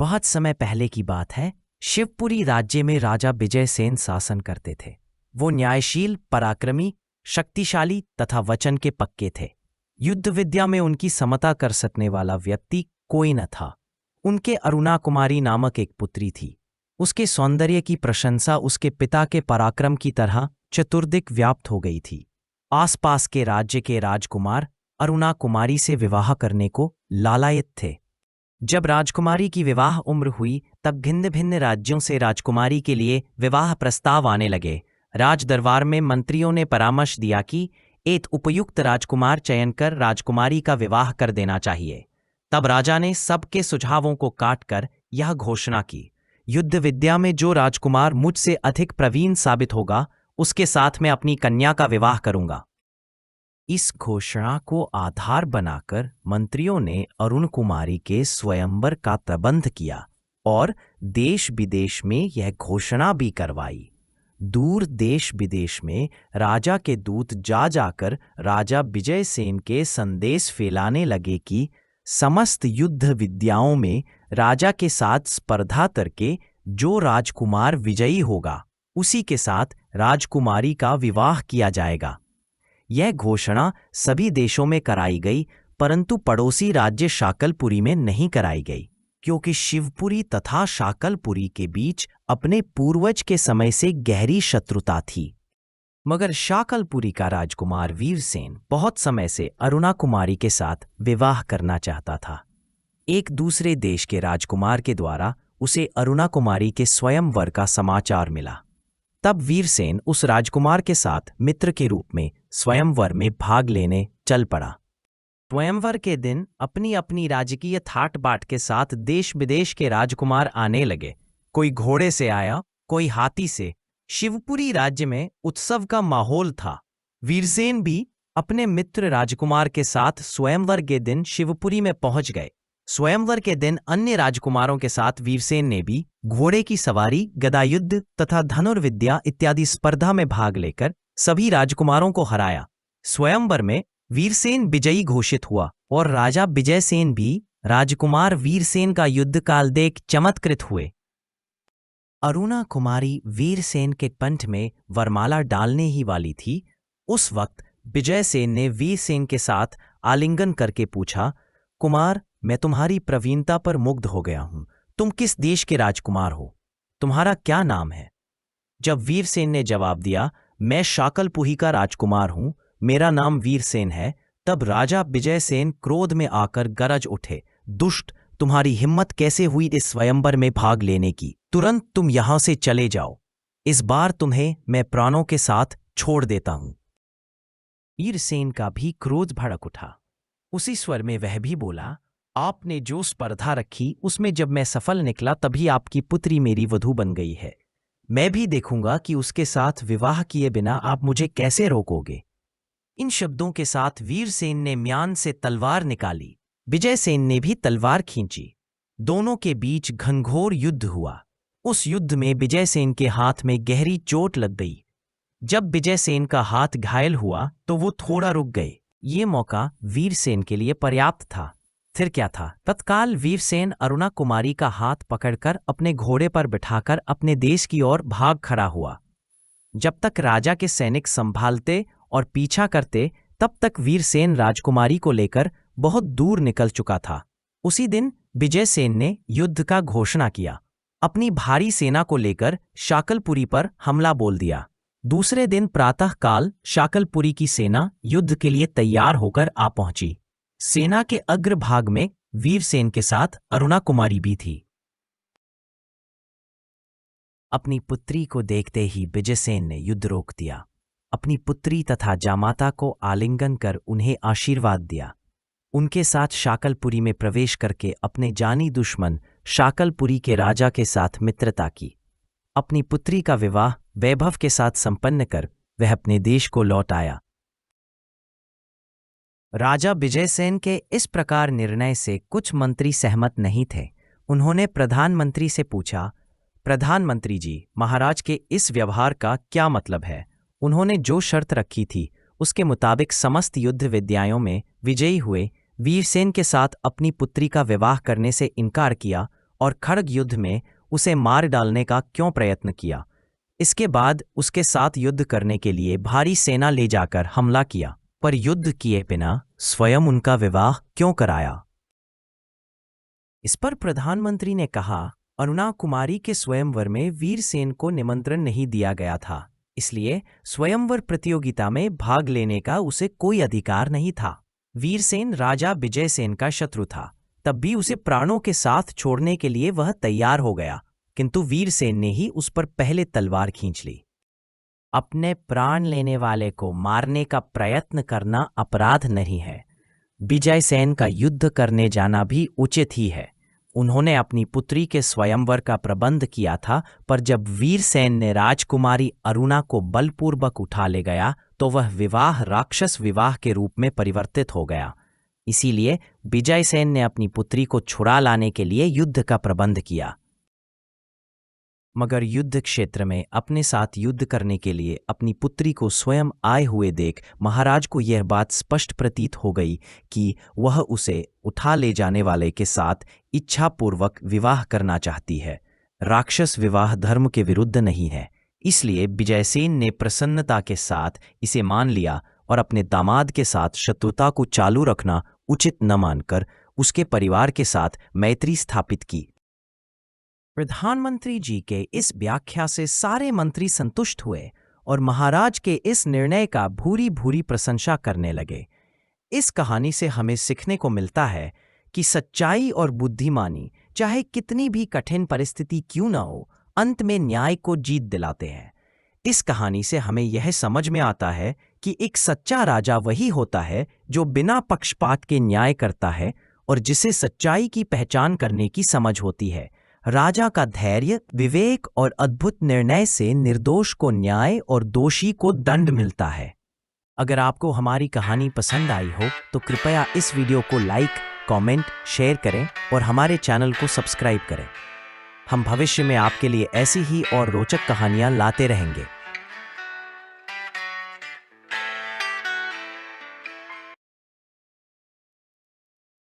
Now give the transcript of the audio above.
बहुत समय पहले की बात है। शिवपुरी राज्य में राजा विजयसेन शासन करते थे। वो न्यायशील, पराक्रमी, शक्तिशाली तथा वचन के पक्के थे। युद्ध विद्या में उनकी समता कर सकने वाला व्यक्ति कोई न था। उनके अरुणा कुमारी नामक एक पुत्री थी। उसके सौंदर्य की प्रशंसा उसके पिता के पराक्रम की तरह चतुर्दिक व्याप्त हो गई थी। आसपास के राज्य के राजकुमार अरुणा कुमारी से विवाह करने को लालायित थे। जब राजकुमारी की विवाह उम्र हुई तब भिन्न भिन्न राज्यों से राजकुमारी के लिए विवाह प्रस्ताव आने लगे। राज दरबार में मंत्रियों ने परामर्श दिया कि एक उपयुक्त राजकुमार चयन कर राजकुमारी का विवाह कर देना चाहिए। तब राजा ने सबके सुझावों को काटकर यह घोषणा की, युद्ध विद्या में जो राजकुमार मुझसे अधिक प्रवीण साबित होगा उसके साथ मैं अपनी कन्या का विवाह करूंगा। इस घोषणा को आधार बनाकर मंत्रियों ने अरुण कुमारी के स्वयंवर का प्रबंध किया और देश विदेश में यह घोषणा भी करवाई। दूर देश विदेश में राजा के दूत जा जाकर राजा विजयसेन के संदेश फैलाने लगे कि समस्त युद्ध विद्याओं में राजा के साथ स्पर्धा करके जो राजकुमार विजयी होगा उसी के साथ राजकुमारी का विवाह किया जाएगा। यह घोषणा सभी देशों में कराई गई, परंतु पड़ोसी राज्य शाकलपुरी में नहीं कराई गई, क्योंकि शिवपुरी तथा शाकलपुरी के बीच अपने पूर्वज के समय से गहरी शत्रुता थी। मगर शाकलपुरी का राजकुमार वीरसेन बहुत समय से अरुणा कुमारी के साथ विवाह करना चाहता था। एक दूसरे देश के राजकुमार के द्वारा उसे अरुणा कुमारी के स्वयंवर का समाचार मिला। तब वीरसेन उस राजकुमार के साथ मित्र के रूप में स्वयंवर में भाग लेने चल पड़ा। स्वयंवर के दिन अपनी अपनी राजकीय ठाट बाट के साथ देश विदेश के राजकुमार आने लगे। कोई घोड़े से आया, कोई हाथी से। शिवपुरी राज्य में उत्सव का माहौल था। वीरसेन भी अपने मित्र राजकुमार के साथ स्वयंवर के दिन शिवपुरी में पहुंच गए। स्वयंवर के दिन अन्य राजकुमारों के साथ वीरसेन ने भी घोड़े की सवारी, गदायुद्ध तथा धनुर्विद्या इत्यादि स्पर्धा में भाग लेकर सभी राजकुमारों को हराया। स्वयंवर में वीरसेन विजयी घोषित हुआ और राजा विजयसेन भी राजकुमार वीरसेन का युद्ध काल देख चमत्कृत हुए। अरुणा कुमारी वीरसेन के कंठ में वरमाला डालने ही वाली थी। उस वक्त विजयसेन ने वीरसेन के साथ आलिंगन करके पूछा, कुमार, मैं तुम्हारी प्रवीणता पर मुग्ध हो गया हूं। तुम किस देश के राजकुमार हो? तुम्हारा क्या नाम है? जब वीरसेन ने जवाब दिया, मैं शाकलपुरी का राजकुमार हूं, मेरा नाम वीरसेन है, तब राजा विजयसेन क्रोध में आकर गरज उठे, दुष्ट, तुम्हारी हिम्मत कैसे हुई इस स्वयंवर में भाग लेने की? तुरंत तुम यहां से चले जाओ। इस बार तुम्हें मैं प्राणों के साथ छोड़ देता हूं। वीरसेन का भी क्रोध भड़क उठा। उसी स्वर में वह भी बोला, आपने जो स्पर्धा रखी उसमें जब मैं सफल निकला तभी आपकी पुत्री मेरी वधू बन गई है। मैं भी देखूंगा कि उसके साथ विवाह किए बिना आप मुझे कैसे रोकोगे। इन शब्दों के साथ वीरसेन ने म्यान से तलवार निकाली। विजयसेन ने भी तलवार खींची। दोनों के बीच घनघोर युद्ध हुआ। उस युद्ध में विजयसेन के हाथ में गहरी चोट लग गई। जब विजयसेन का हाथ घायल हुआ तो वो थोड़ा रुक गए। ये मौका वीरसेन के लिए पर्याप्त था। फिर क्या था? तत्काल वीरसेन अरुणा कुमारी का हाथ पकड़कर अपने घोड़े पर बिठाकर अपने देश की ओर भाग खड़ा हुआ। जब तक राजा के सैनिक संभालते और पीछा करते तब तक वीरसेन राजकुमारी को लेकर बहुत दूर निकल चुका था। उसी दिन विजयसेन ने युद्ध का घोषणा किया। अपनी भारी सेना को लेकर शाकलपुरी पर हमला बोल दिया। दूसरे दिन प्रातःकाल शाकलपुरी की सेना युद्ध के लिए तैयार होकर आ पहुंची। सेना के अग्रभाग में वीरसेन के साथ अरुणा कुमारी भी थी। अपनी पुत्री को देखते ही विजयसेन ने युद्ध रोक दिया। अपनी पुत्री तथा जामाता को आलिंगन कर उन्हें आशीर्वाद दिया। उनके साथ शाकलपुरी में प्रवेश करके अपने जानी दुश्मन शाकलपुरी के राजा के साथ मित्रता की। अपनी पुत्री का विवाह वैभव के साथ संपन्न कर वह अपने देश को लौट आया। राजा विजयसेन के इस प्रकार निर्णय से कुछ मंत्री सहमत नहीं थे। उन्होंने प्रधानमंत्री से पूछा, प्रधानमंत्री जी, महाराज के इस व्यवहार का क्या मतलब है? उन्होंने जो शर्त रखी थी उसके मुताबिक समस्त युद्ध विद्याओं में विजयी हुए वीरसेन के साथ अपनी पुत्री का विवाह करने से इनकार किया और खड़ग युद्ध में उसे मार डालने का क्यों प्रयत्न किया। इसके बाद उसके साथ युद्ध करने के लिए भारी सेना ले जाकर हमला किया, पर युद्ध किए बिना स्वयं उनका विवाह क्यों कराया। इस पर प्रधानमंत्री ने कहा, अरुणा कुमारी के स्वयंवर में वीरसेन को निमंत्रण नहीं दिया गया था, इसलिए स्वयंवर प्रतियोगिता में भाग लेने का उसे कोई अधिकार नहीं था। वीरसेन राजा विजयसेन का शत्रु था, तब भी उसे प्राणों के साथ छोड़ने के लिए वह तैयार हो गया, किंतु वीरसेन ने ही उस पर पहले तलवार खींच ली। अपने प्राण लेने वाले को मारने का प्रयत्न करना अपराध नहीं है। विजयसेन का युद्ध करने जाना भी उचित ही है। उन्होंने अपनी पुत्री के स्वयंवर का प्रबंध किया था, पर जब वीरसेन ने राजकुमारी अरुणा को बलपूर्वक उठा ले गया तो वह विवाह राक्षस विवाह के रूप में परिवर्तित हो गया। इसीलिए विजयसेन ने अपनी पुत्री को छुड़ा लाने के लिए युद्ध का प्रबंध किया। मगर युद्ध क्षेत्र में अपने साथ युद्ध करने के लिए अपनी पुत्री को स्वयं आए हुए देख महाराज को यह बात स्पष्ट प्रतीत हो गई कि वह उसे उठा ले जाने वाले के साथ इच्छापूर्वक विवाह करना चाहती है। राक्षस विवाह धर्म के विरुद्ध नहीं है, इसलिए विजयसेन ने प्रसन्नता के साथ इसे मान लिया और अपने दामाद के साथ शत्रुता को चालू रखना उचित न मानकर उसके परिवार के साथ मैत्री स्थापित की। प्रधानमंत्री जी के इस व्याख्या से सारे मंत्री संतुष्ट हुए और महाराज के इस निर्णय का भूरी भूरी प्रशंसा करने लगे। इस कहानी से हमें सीखने को मिलता है कि सच्चाई और बुद्धिमानी चाहे कितनी भी कठिन परिस्थिति क्यों न हो, अंत में न्याय को जीत दिलाते हैं। इस कहानी से हमें यह समझ में आता है कि एक सच्चा राजा वही होता है जो बिना पक्षपात के न्याय करता है और जिसे सच्चाई की पहचान करने की समझ होती है। राजा का धैर्य, विवेक और अद्भुत निर्णय से निर्दोष को न्याय और दोषी को दंड मिलता है। अगर आपको हमारी कहानी पसंद आई हो तो कृपया इस वीडियो को लाइक, कमेंट, शेयर करें और हमारे चैनल को सब्सक्राइब करें। हम भविष्य में आपके लिए ऐसी ही और रोचक कहानियां लाते रहेंगे।